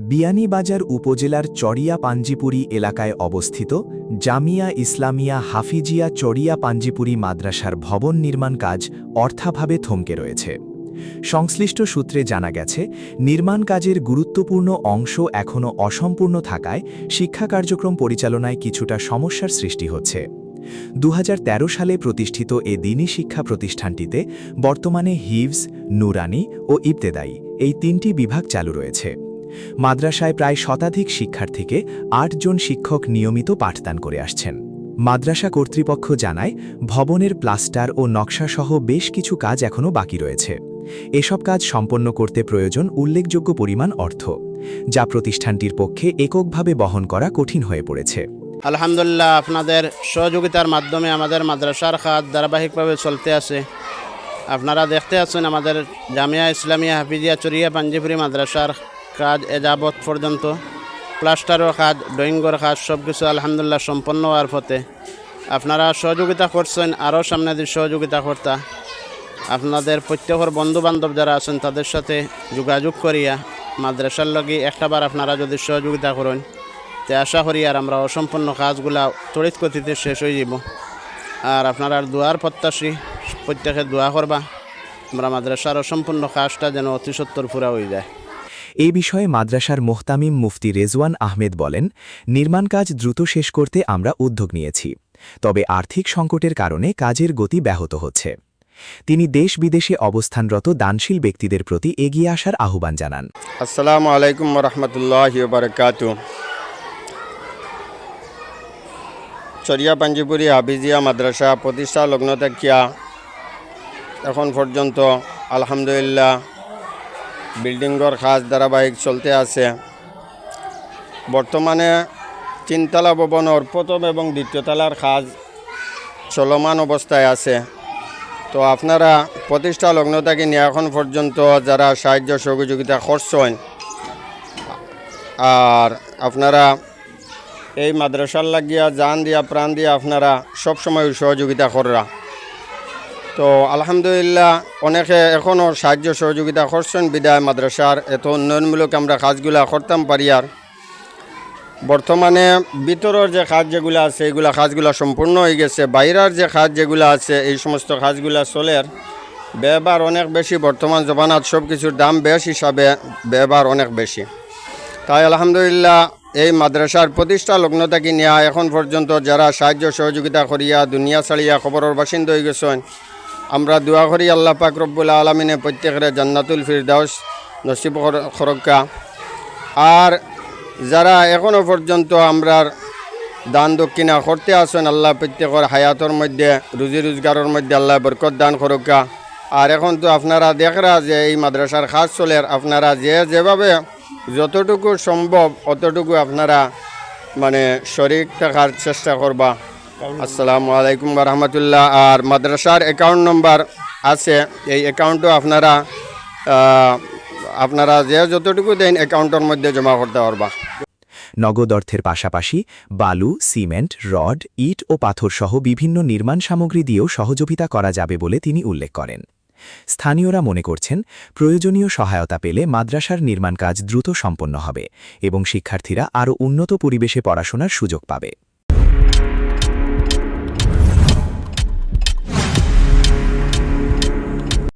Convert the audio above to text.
বিয়ানীবাজার উপজেলার চড়িয়া পাঞ্জিপুরি এলাকায় অবস্থিত জামিয়া ইসলামিয়া হাফিজিয়া চড়িয়া পাঞ্জিপুরি মাদ্রাসার ভবন নির্মাণ কাজ অর্থাভাবে থমকে রয়েছে। সংশ্লিষ্ট সূত্রে জানা গেছে, নির্মাণ কাজের গুরুত্বপূর্ণ অংশ এখনও অসম্পূর্ণ থাকায় শিক্ষা কার্যক্রম পরিচালনায় কিছুটা সমস্যার সৃষ্টি হচ্ছে। 2013 সালে প্রতিষ্ঠিত এ দ্বীনী শিক্ষা প্রতিষ্ঠানটিতে বর্তমানে হিফজ, নুরানি ও ইবতেদায়ী এই 3টি বিভাগ চালু রয়েছে। মাদ্রাসায় প্রায় শতাধিক শিক্ষার্থীকে 8 জন শিক্ষক নিয়মিত পাঠদান করে আসছেন। মাদ্রাসা কর্তৃপক্ষ জানায়, ভবনের প্লাস্টার ও নকশাসহ বেশ কিছু কাজ এখনও বাকি রয়েছে। এসব কাজ সম্পন্ন করতে প্রয়োজন উল্লেখযোগ্য পরিমাণ অর্থ, যা প্রতিষ্ঠানটির পক্ষে এককভাবে বহন করা কঠিন হয়ে পড়েছে। আলহামদুলিল্লাহ, আপনাদের সহযোগিতার মাধ্যমে আমাদের মাদ্রাসার কাজ ধারাবাহিকভাবে চলতে আছে। আপনারা দেখতে আছেন আমাদের জামিয়া ইসলামিয়া হাফিজিয়া চড়িয়া পাঞ্জিপুরি মাদ্রাসার কাজ এযাবৎ পর্যন্ত প্লাস্টারের কাজ, ড্রয়িংয়ের কাজ সব কিছু আলহামদুলিল্লাহ সম্পন্ন হওয়ার পথে। আপনারা সহযোগিতা করছেন, আরও সামনে দিয়ে সহযোগিতা করতা। আপনাদের প্রত্যেকের বন্ধুবান্ধব যারা আছেন তাদের সাথে যোগাযোগ করিয়া মাদ্রাসার লগে একটাবার আপনারা যদি সহযোগিতা করেন, তে আশা করি আর আমরা অসম্পূর্ণ কাজগুলা তড়িৎ গতিতে শেষ হয়ে যাব। আর আপনারা দোয়ার প্রত্যাশী, প্রত্যেকে দোয়া করবা আমরা মাদ্রাসার অসম্পূর্ণ কাজটা যেন অতি সত্বর পুরা হয়ে যায়। এই বিষয়ে মাদ্রাসার মোহতামিম মুফতি রেজওয়ান আহমেদ বলেন, নির্মাণ কাজ দ্রুত শেষ করতে আমরা উদ্যোগ নিয়েছি, তবে আর্থিক সংকটের কারণে কাজের গতি ব্যাহত হচ্ছে। তিনি দেশ বিদেশে অবস্থানরত দানশীল ব্যক্তিদের প্রতি এগিয়ে আসার আহ্বান জানান। আসসালামু আলাইকুম ওয়া রাহমাতুল্লাহি ওয়া বারাকাতুহু। চড়িয়া পাঞ্জিপুরি হাফিজিয়া মাদ্রাসা প্রতিষ্ঠা লগ্ন থেকে এখন পর্যন্ত আলহামদুলিল্লাহ বিল্ডিংয়ের কাজ ধারাবাহিক চলতে আছে। বর্তমানে 3তলা ভবনের প্রথম এবং 2য় তলার কাজ চলমান অবস্থায় আছে। তো আপনারা প্রতিষ্ঠা লগ্ন থেকে নিয়ে এখন পর্যন্ত যারা সাহায্য সহযোগিতা করছেন, আর আপনারা এই মাদ্রাসার লাগিয়া জান দিয়া প্রাণ দিয়া আপনারা সবসময় সহযোগিতা কররা। তো আলহামদুলিল্লাহ অনেকে এখনও সাহায্য সহযোগিতা করছেন বিদায় মাদ্রাসার এত উন্নয়নমূলক আমরা কাজগুলা করতাম পারি। আর বর্তমানে ভিতরের যে কাজ যেগুলো আছে এগুলা কাজগুলা সম্পূর্ণ হয়ে গেছে। বাইরের যে কাজ যেগুলো আছে এই সমস্ত কাজগুলা চলের ব্যবহার অনেক বেশি। বর্তমান জমানাত সব কিছুর দাম বেশ হিসাবে ব্যবহার অনেক বেশি। তাই আলহামদুলিল্লাহ এই মাদ্রাসার প্রতিষ্ঠা লগ্ন থেকে নিয়ে এখন পর্যন্ত যারা সাহায্য সহযোগিতা করিয়া দুনিয়া ছাড়িয়া খবরের বাসিন্দা হয়ে গেছেন, আমরা দোয়া করি আল্লাহ পাক রব্বুল আলামিনে প্রত্যেকের জান্নাতুল ফিরদাউস নসিব করক্কা। আর যারা এখনও পর্যন্ত আমরার দান দক্ষিণা করতে আসেন, আল্লাহ প্রত্যেকের হায়াতের মধ্যে রুজি রোজগারের মধ্যে আল্লাহ বরকত দান করক্কা। আর এখন তো আপনারা দেখরা যে এই মাদ্রাসার কাজ চলে, আপনারা যেভাবে যতটুকু সম্ভব অতটুকু আপনারা মানে শরীক থাকার চেষ্টা করবা। আসসালামু আলাইকুম ওয়া রাহমাতুল্লাহ। আর মাদ্রাসার অ্যাকাউন্ট নম্বর আছে, এই অ্যাকাউন্টও আপনারা যতটুকু দেন অ্যাকাউন্টের মধ্যে জমা করতে পারবা। নগদ অর্থের পাশাপাশি বালু, সিমেন্ট, রড, ইট ও পাথর সহ বিভিন্ন নির্মাণ সামগ্রী দিয়েও সহযোগিতা করা যাবে বলে তিনি উল্লেখ করেন। স্থানীয়রা মনে করছেন, প্রয়োজনীয় সহায়তা পেলে মাদ্রাসার নির্মাণ কাজ দ্রুত সম্পন্ন হবে এবং শিক্ষার্থীরা আরও উন্নত পরিবেশে পড়াশোনার সুযোগ পাবে।